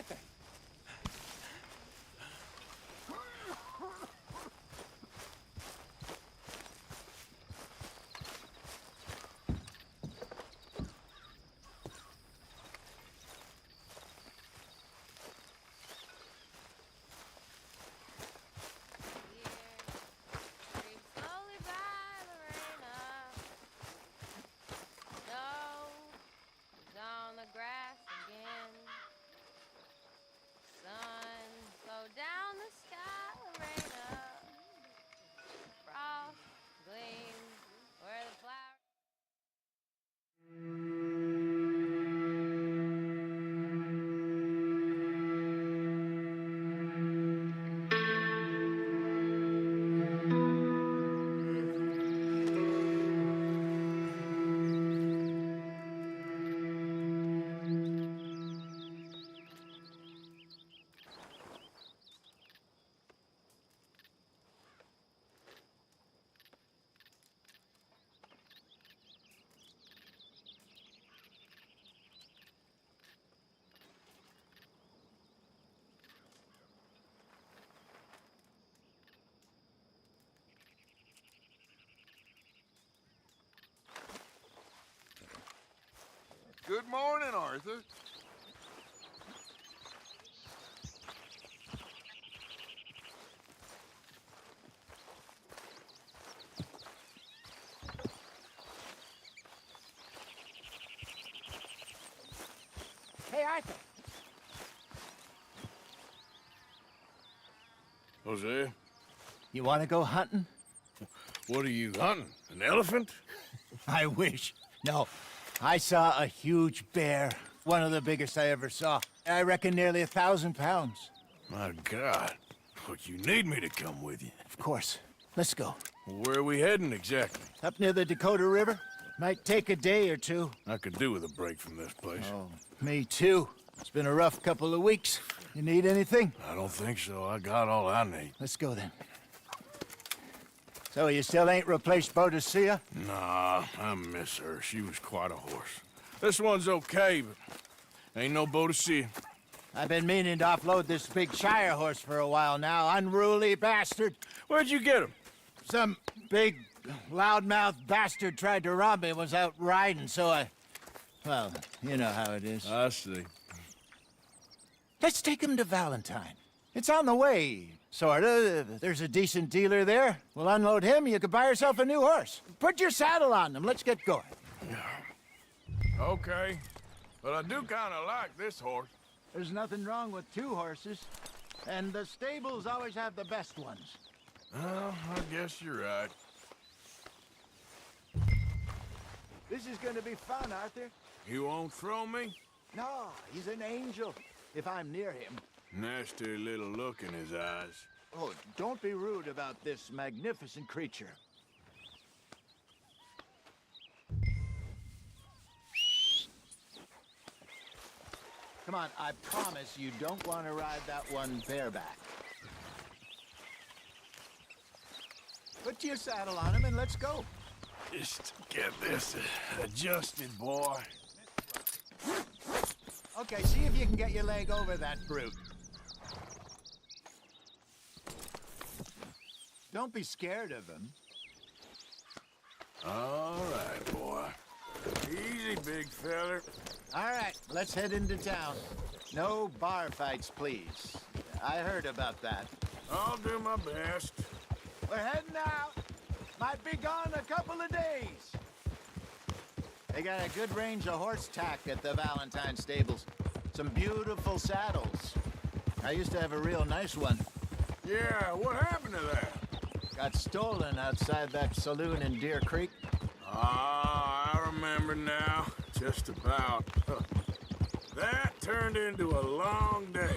Arthur. Slowly by Lorena. Snow is on the grass again. Sun go down the sky, Lorena. Frost gleams where the flowers. Good morning, Arthur. Hey, Arthur. Jose, You want to go hunting? what are you hunting? An elephant? I wish. No. I saw a huge bear. One of the biggest I ever saw. I reckon nearly 1,000 pounds. My God. Look, you need me to come with you. Of course. Let's go. Where are we heading exactly? Up near the Dakota River. Might take a day or two. I could do with a break from this place. Oh, me too. It's been a rough couple of weeks. You need anything? I don't think so. I got all I need. Let's go then. So you still ain't replaced Boadicea? Nah, I miss her. She was quite a horse. This one's okay, but ain't no Boadicea. I've been meaning to offload this big Shire horse for a while now. Unruly bastard. Where'd you get him? Some big, loudmouth bastard tried to rob me and was out riding, so I... Well, you know how it is. I see. Let's take him to Valentine. It's on the way, sorta. There's a decent dealer there. We'll unload him, you could buy yourself a new horse. Put your saddle on him, let's get going. Okay, but I do kind of like this horse. There's nothing wrong with two horses, and the stables always have the best ones. Well, I guess you're right. This is gonna be fun, Arthur. You won't throw me? No, he's an angel, if I'm near him. Nasty little look in his eyes. Oh, don't be rude about this magnificent creature. Come on, I promise you don't want to ride that one bareback. Put your saddle on him and let's go. Just get this adjusted, boy. Okay, see if you can get your leg over that brute. Don't be scared of him. All right, boy. Easy, big feller. All right, let's head into town. No bar fights, please. I heard about that. I'll do my best. We're heading out. Might be gone a couple of days. They got a good range of horse tack at the Valentine stables. Some beautiful saddles. I used to have a real nice one. Yeah, what happened to that? Got stolen outside that saloon in Deer Creek. Ah, I remember now. Just about. That turned into a long day.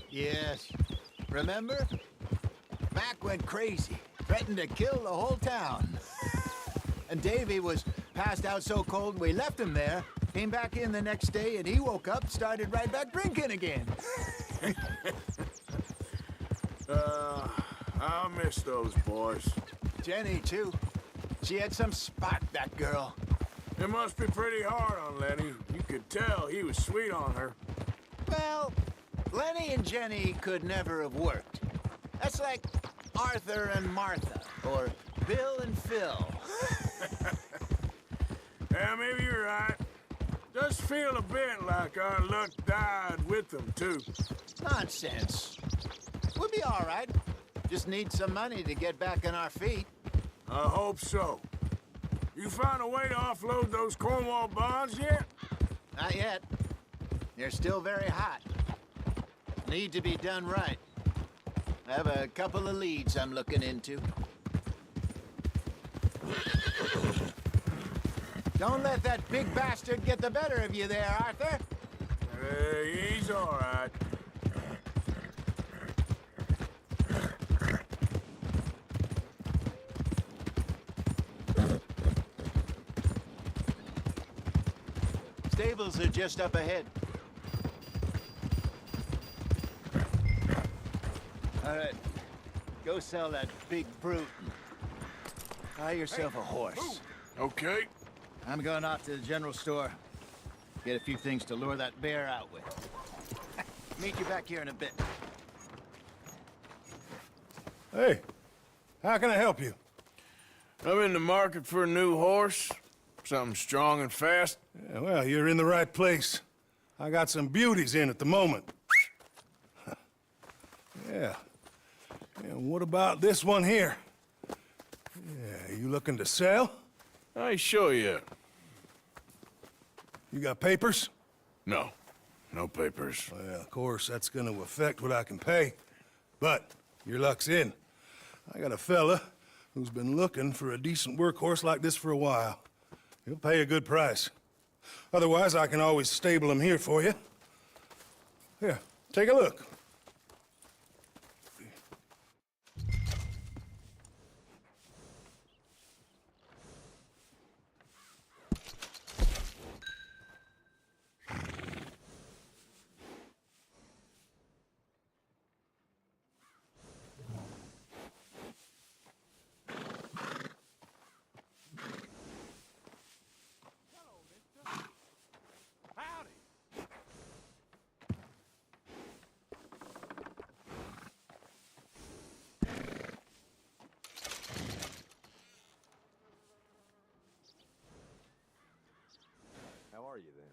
Yes. Remember? Mac went crazy. Threatened to kill the whole town. And Davy was passed out so cold we left him there. Came back in the next day and he woke up, started right back drinking again. I'll miss those boys. Jenny, too. She had some spot, that girl. It must be pretty hard on Lenny. You could tell he was sweet on her. Well, Lenny and Jenny could never have worked. That's like Arthur and Martha, or Bill and Phil. Yeah, maybe you're right. Does feel a bit like our luck died with them, too. Nonsense. We'll be all right. Just need some money to get back on our feet. I hope so. You find a way to offload those Cornwall bonds yet? Not yet. They're still very hot. Need to be done right. I have a couple of leads I'm looking into. Don't let that big bastard get the better of you there, Arthur. He's all right. Stables are just up ahead. All right, go sell that big brute. Buy yourself a horse. Okay. I'm going off to the general store. Get a few things to lure that bear out with. Meet you back here in a bit. Hey, how can I help you? I'm in the market for a new horse. Something strong and fast. Yeah, well, you're in the right place. I got some beauties in at the moment. Yeah. And what about this one here? Yeah, you looking to sell? I ain't sure yet. You got papers? No. No papers. Well, of course, that's gonna affect what I can pay. But your luck's in. I got a fella who's been looking for a decent workhorse like this for a while. He'll pay a good price. Otherwise, I can always stable him here for you. Here, take a look. How are you then?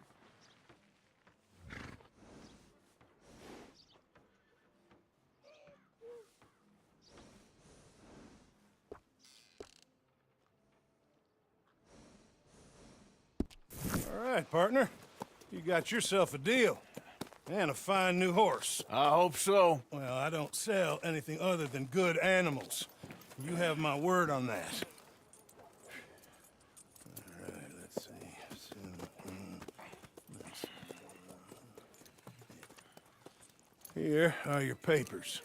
All right, partner. You got yourself a deal. And a fine new horse. I hope so. Well, I don't sell anything other than good animals. You have my word on that. All right, let's see. Here are your papers.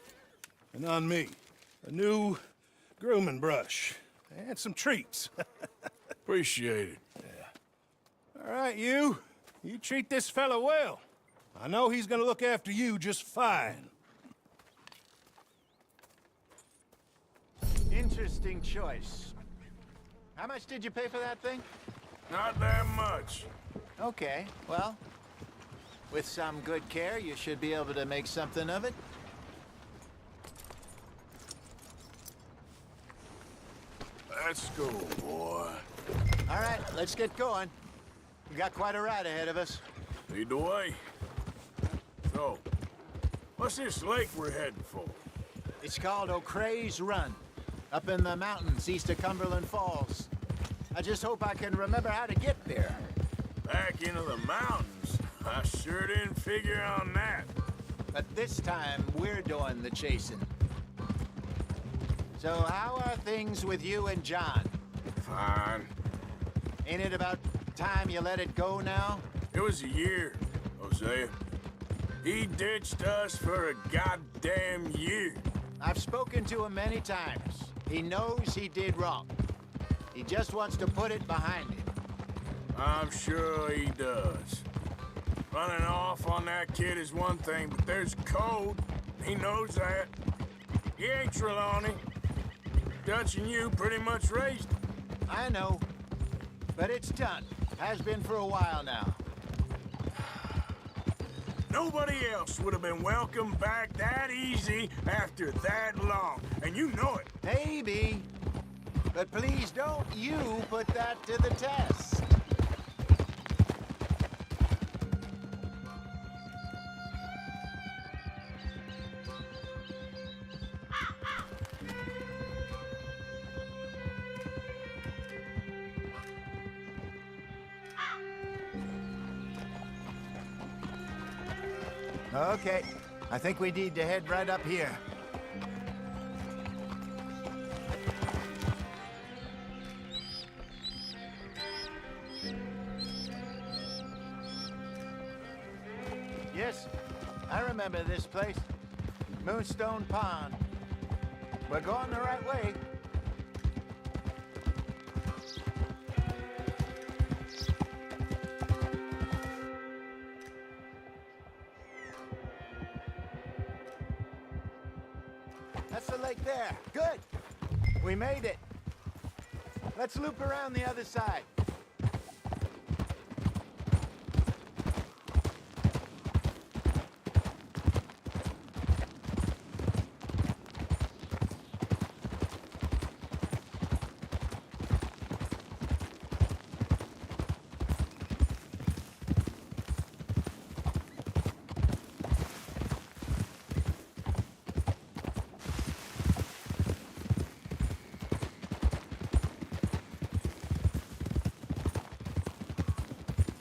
And on me, a new grooming brush. And some treats. Appreciate it. All right, you. You treat this fella well. I know he's gonna look after you just fine. Interesting choice. How much did you pay for that thing? Not that much. Okay, well, with some good care, you should be able to make something of it. Let's go, boy. All right, let's get going. We got quite a ride ahead of us. Lead the way. So, what's this lake we're heading for? It's called O'Creagh's Run, up in the mountains east of Cumberland Falls. I just hope I can remember how to get there. Back into the mountains? I sure didn't figure on that. But this time, we're doing the chasing. So how are things with you and John? Fine. Ain't it about time you let it go now? It was a year, Hosea. He ditched us for a goddamn year. I've spoken to him many times. He knows he did wrong. He just wants to put it behind him. I'm sure he does. Running off on that kid is one thing, but there's code. He knows that. He ain't Trelawney. Dutch and you pretty much raised him. I know. But it's done. Has been for a while now. Nobody else would have been welcomed back that easy after that long. And you know it. Maybe. But please don't you put that to the test. Okay, I think we need to head right up here. Yes, I remember this place. Moonstone Pond. We're going the right way. That's the lake there. Good. We made it. Let's loop around the other side.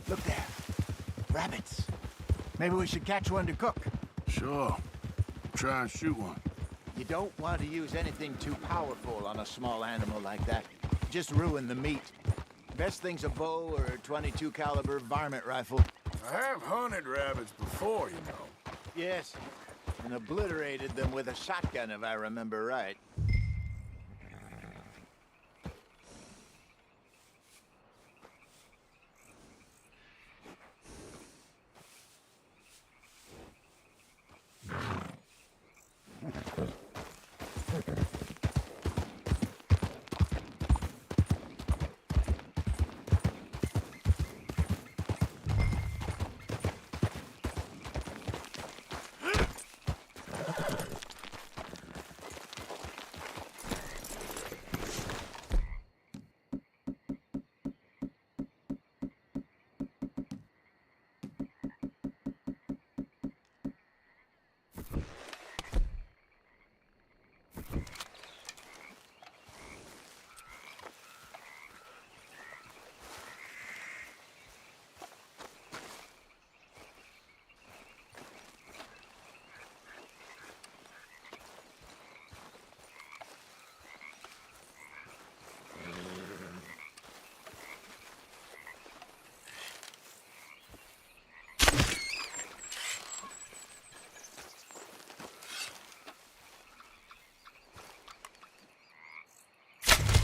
Look there. Rabbits. Maybe we should catch one to cook. Sure. Try and shoot one. You don't want to use anything too powerful on a small animal like that. Just ruin the meat. Best thing's a bow or a .22 caliber varmint rifle. I have hunted rabbits before, you know. Yes, and obliterated them with a shotgun if I remember right.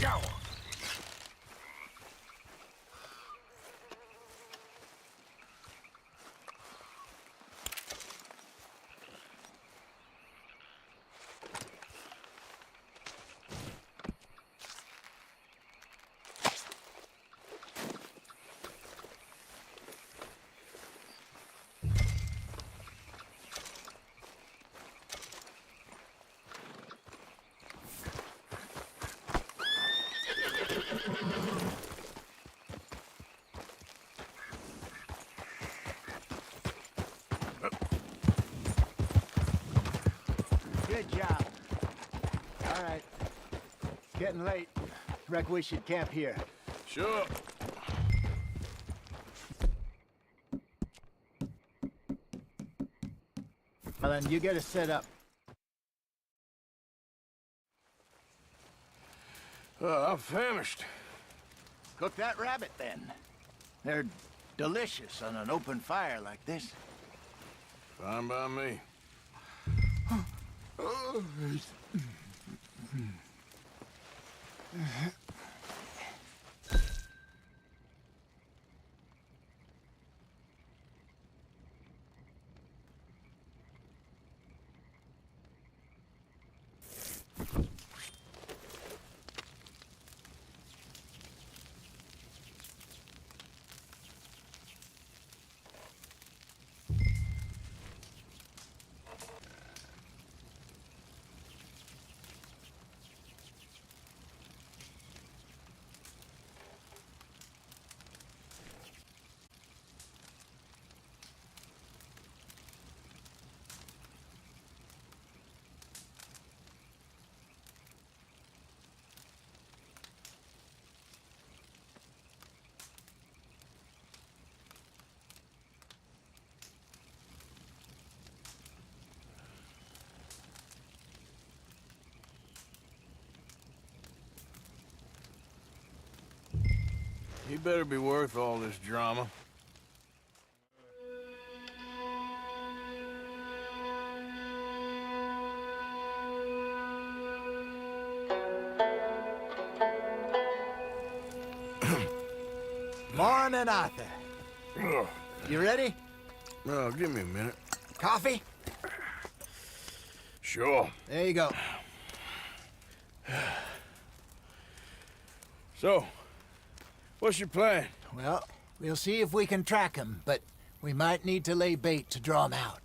Go! Good job. All right. It's getting late. Reckon we should camp here. Sure. Well, then you get us set up. I'm famished. Cook that rabbit, then. They're delicious on an open fire like this. Fine by me. He better be worth all this drama. Morning, Arthur. Ugh. You ready? Oh, give me a minute. Coffee? Sure. There you go. So, what's your plan? Well, we'll see if we can track him, but we might need to lay bait to draw him out.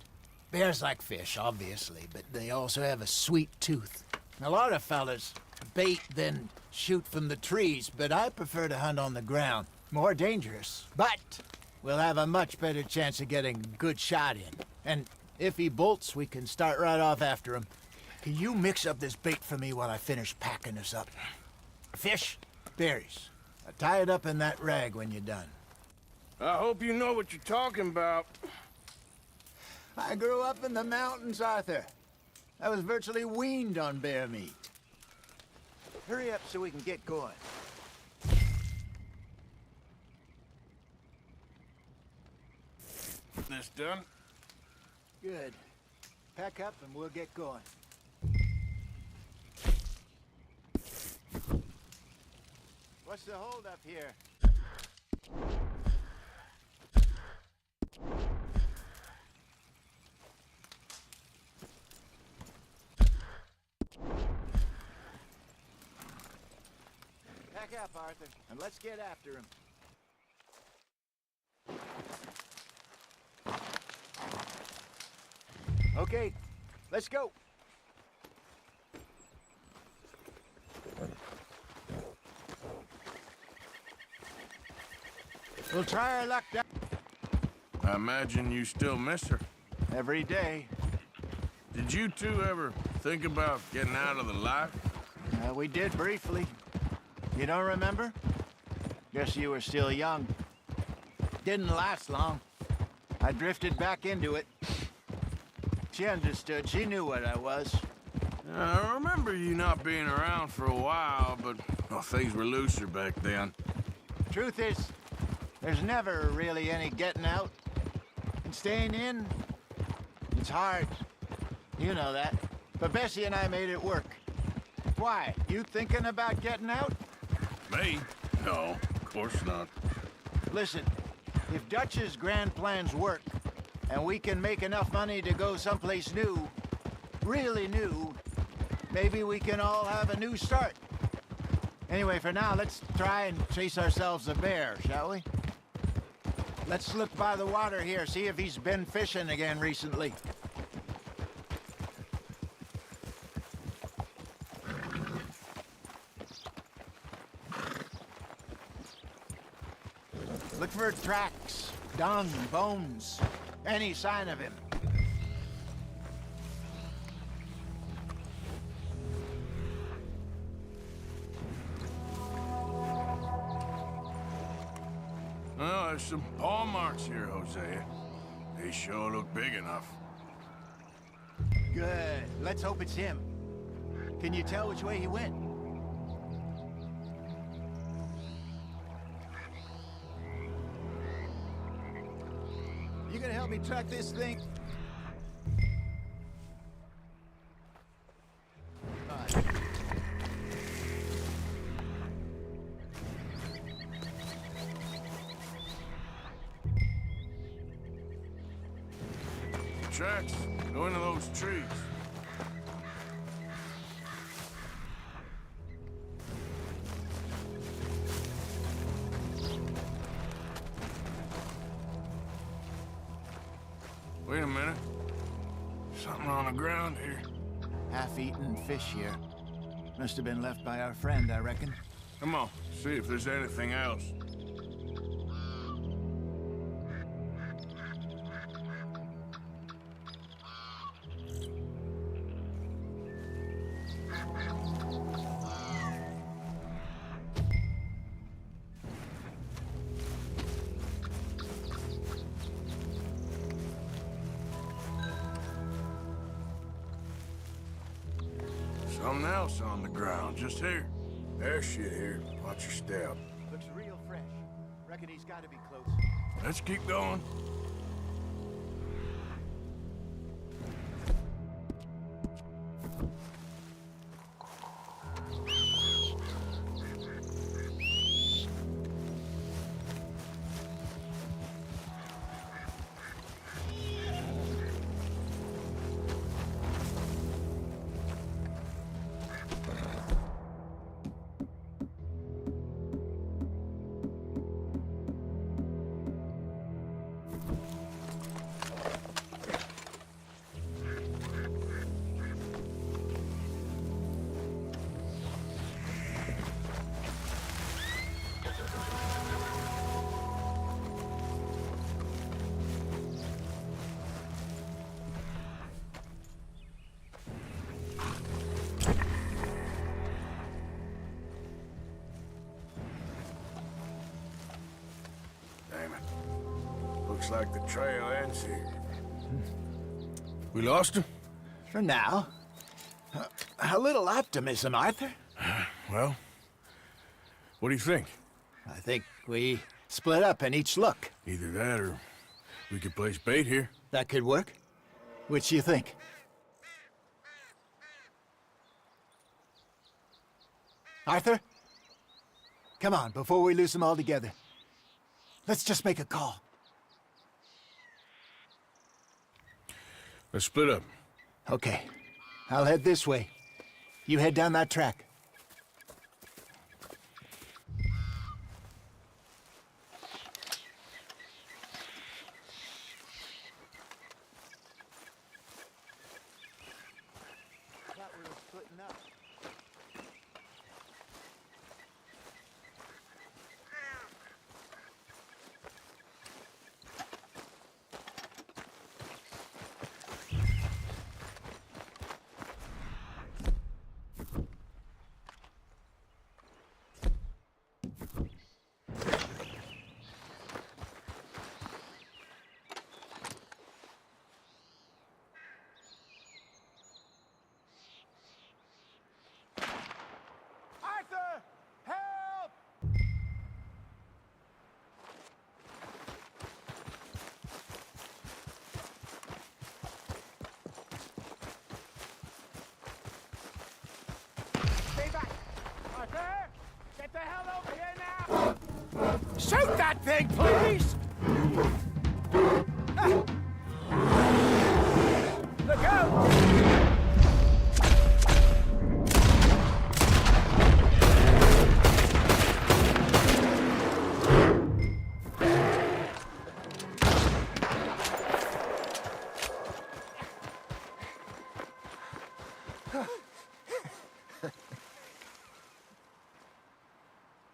Bears like fish, obviously, but they also have a sweet tooth. A lot of fellas bait, then shoot from the trees, but I prefer to hunt on the ground. More dangerous, but we'll have a much better chance of getting a good shot in. And if he bolts, we can start right off after him. Can you mix up this bait for me while I finish packing this up? Fish, berries. Tie it up in that rag when you're done. I hope you know what you're talking about. I grew up in the mountains, Arthur. I was virtually weaned on bear meat. Hurry up so we can get going. This done? Good. Pack up and we'll get going. What's the holdup here? Pack up, Arthur, and let's get after him. Okay, let's go. We'll try our luck down I imagine you still miss her. every day. Did you two ever think about getting out of the life? We did briefly. You don't remember? Guess you were still young. Didn't last long. I drifted back into it. She understood. She knew what I was. I remember you not being around for a while, but well, things were looser back then. Truth is, there's never really any getting out. And staying in, it's hard. You know that. But Bessie and I made it work. Why? You thinking about getting out? Me? No, of course not. Listen, if Dutch's grand plans work, and we can make enough money to go someplace new, really new, maybe we can all have a new start. Anyway, for now, let's try and chase ourselves a bear, shall we? Let's look by the water here, see if he's been fishing again recently. Look for tracks, dung, bones, any sign of him. Well, there's some paw marks here, Hosea. They sure look big enough. Good. Let's hope it's him. Can you tell which way he went? You gonna help me track this thing? Fine. Tracks, go into those trees. Wait a minute. Something on the ground here. Half-eaten fish here. Must have been left by our friend, I reckon. Come on, see if there's anything else. Something else on the ground, just here. There's shit here. Watch your step. Looks real fresh. reckon he's got to be close. Let's keep going. Damn it. Looks like the trail ends here. We lost him? For now. A little optimism, Arthur. Well, what do you think? I think we split up and each look. Either that or we could place bait here. That could work. Which do you think? Arthur? Come on, before we lose them all together. Let's just make a call. Let's split up. Okay. I'll head this way. You head down that track. Thought we were splitting up. Arthur! Help! Stay back! Arthur! Get the hell over here now! Shoot that thing, please! Look out!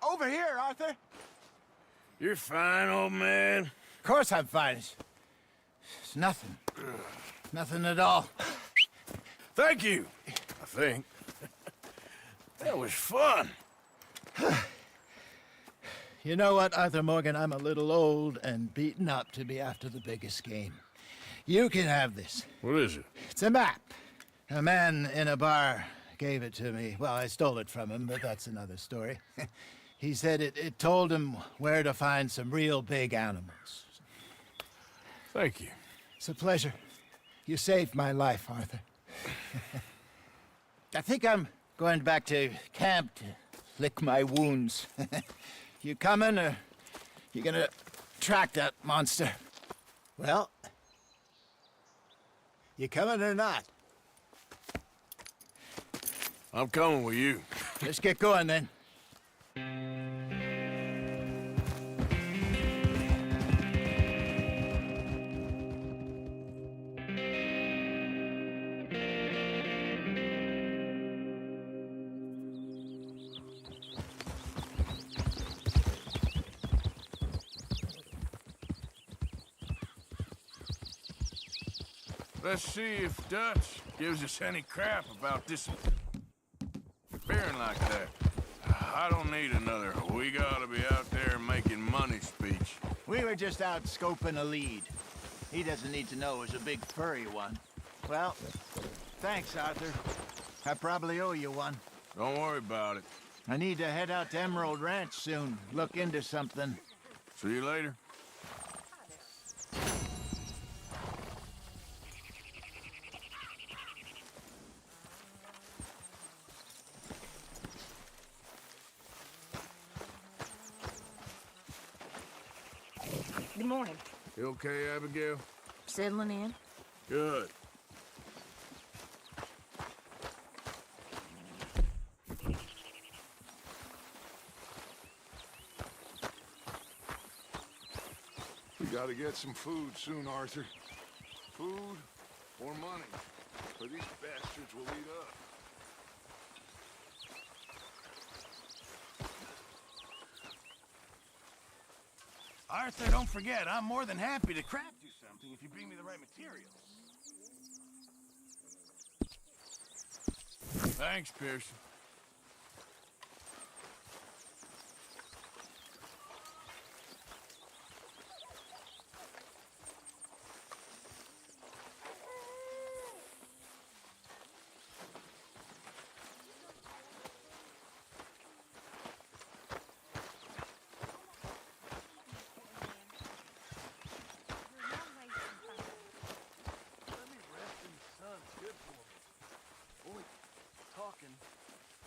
Over here, Arthur. You're fine, old man. Of course I'm fine. It's nothing. Nothing at all. Thank you, I think. That was fun. You know what, Arthur Morgan? I'm a little old and beaten up to be after the biggest game. You can have this. What is it? It's a map. A man in a bar gave it to me. Well, I stole it from him, but that's another story. He said it told him where to find some real big animals. Thank you. It's a pleasure. You saved my life, Arthur. I think I'm going back to camp to lick my wounds. You coming, or you gonna track that monster? Well, you coming or not? I'm coming with you. Let's get going then. Let's see if Dutch gives us any crap about disappearing like that. I don't need another "we gotta be out there making money" speech. We were just out scoping a lead. He doesn't need to know it was a big furry one. Well, thanks, Arthur. I probably owe you one. Don't worry about it. I need to head out to Emerald Ranch soon, look into something. See you later. Good morning. You okay, Abigail? Settling in? Good. We gotta get some food soon, Arthur. Food or money, or these bastards will eat up. Arthur, don't forget, I'm more than happy to craft you something if you bring me the right materials. Thanks, Pearson.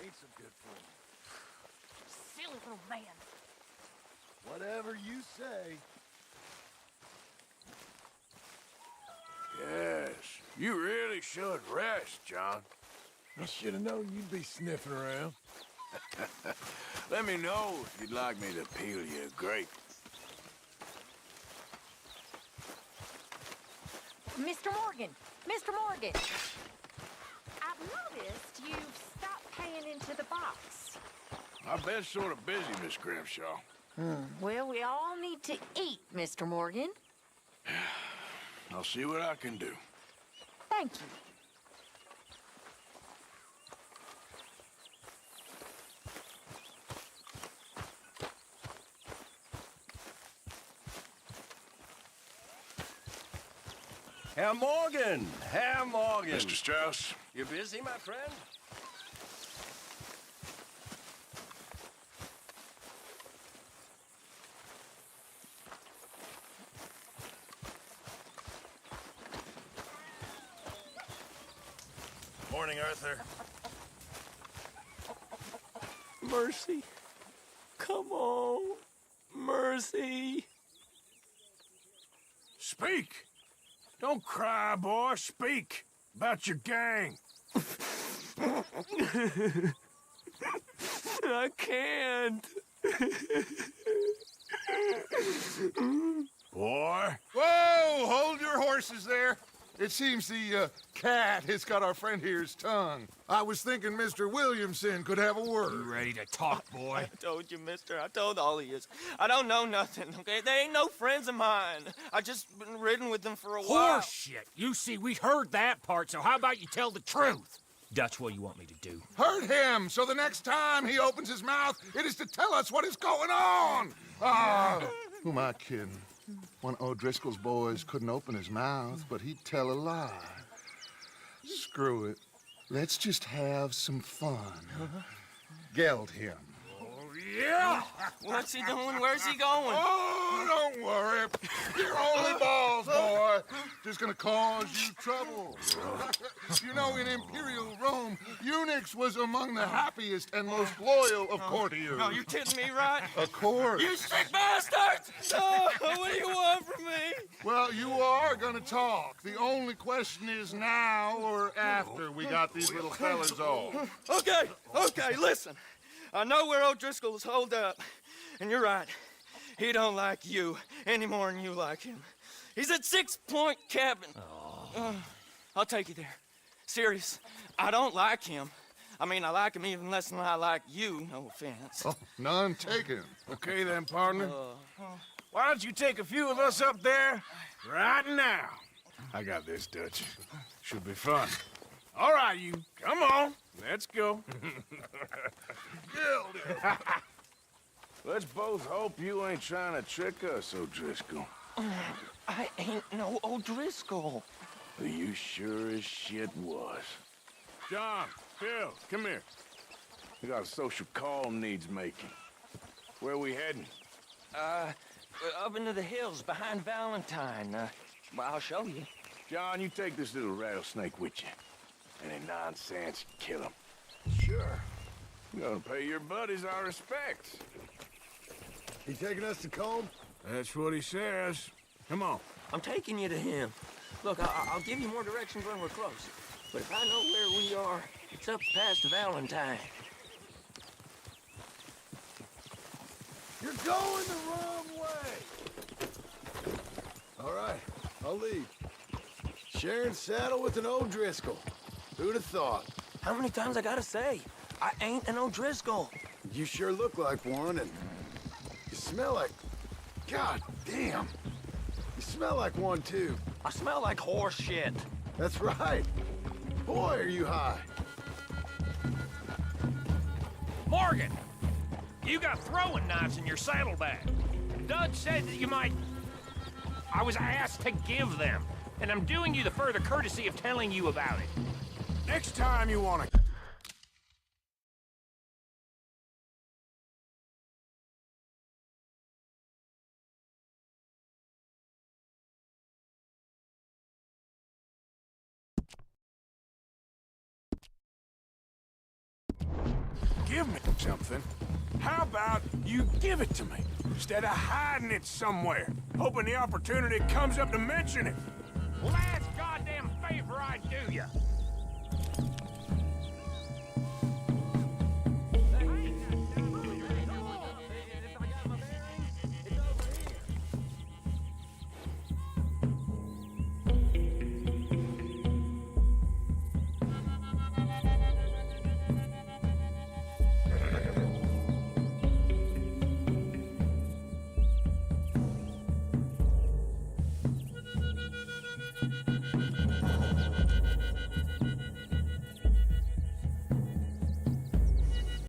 Ain't so good for me. Silly little man. Whatever you say. Yes, you really should rest, John. I should have known you'd be sniffing around. Let me know if you'd like me to peel you a grape. Mr. Morgan! Mr. Morgan! I've noticed you've stopped paying into the box. I've been sort of busy, Miss Grimshaw. Well, we all need to eat, Mr. Morgan. I'll see what I can do. Thank you. Herr Morgan! Herr Morgan! Mr. Strauss, You busy, my friend? Morning, Arthur. Mercy. Come on. Mercy. speak! Don't cry, boy. Speak about your gang. I can't. Boy. Whoa! Hold your horses there. It seems the cat has got our friend here's tongue. I was thinking Mr. Williamson could have a word. Ready to talk, boy? I told you, mister. I told all of you. I don't know nothing, okay? They ain't no friends of mine. I just been ridden with them for a while. Horse shit. You see, we heard that part, so how about you tell the truth? That's what you want me to do. Hurt him, so the next time he opens his mouth, it is to tell us what is going on. Ah, who am I kidding? One of O'Driscoll's boys couldn't open his mouth, but he'd tell a lie. Screw it. Let's just have some fun. Geld him. Yeah! What's he doing? Where's he going? Oh, don't worry. You're only balls, boy. Just gonna cause you trouble. You know, in Imperial Rome, eunuchs was among the happiest and most loyal of courtiers. No, you're kidding me, right? Of course. You sick bastards! No, what do you want from me? Well, you are gonna talk. The only question is now or after we got these little fellas off. Okay, listen. I know where O'Driscoll's holed up, and you're right. He don't like you any more than you like him. He's at 6 Point Cabin. I'll take you there. Serious, I don't like him. I mean, I like him even less than I like you, no offense. Oh, none taken. Okay then, partner. Why don't you take a few of us up there right now? I got this, Dutch. Should be fun. All right, you. Come on. Let's go. Let's both hope you ain't trying to trick us, O'Driscoll. I ain't no O'Driscoll. You sure as shit was. John, Phil, come here. We got a social call needs making. Where we heading? Up into the hills behind Valentine. Well, I'll show you. John, you take this little rattlesnake with you. Any nonsense, kill him. Sure. I'm gonna pay your buddies our respects. He taking us to Combe? That's what he says. Come on. I'm taking you to him. Look, I'll give you more directions when we're close. But if I know where we are, it's up past Valentine. You're going the wrong way. All right, I'll lead. Sharing saddle with an O'Driscoll. Who'd have thought? How many times I gotta say? I ain't an O'Driscoll. You sure look like one, and you smell like... God damn. You smell like one, too. I smell like horse shit. That's right. Boy, are you high. Morgan! You got throwing knives in your saddlebag. Dud said that you might... I was asked to give them, and I'm doing you the further courtesy of telling you about it. Next time you wanna... Give me something. How about you give it to me, instead of hiding it somewhere, hoping the opportunity comes up to mention it? Last goddamn favor I do you.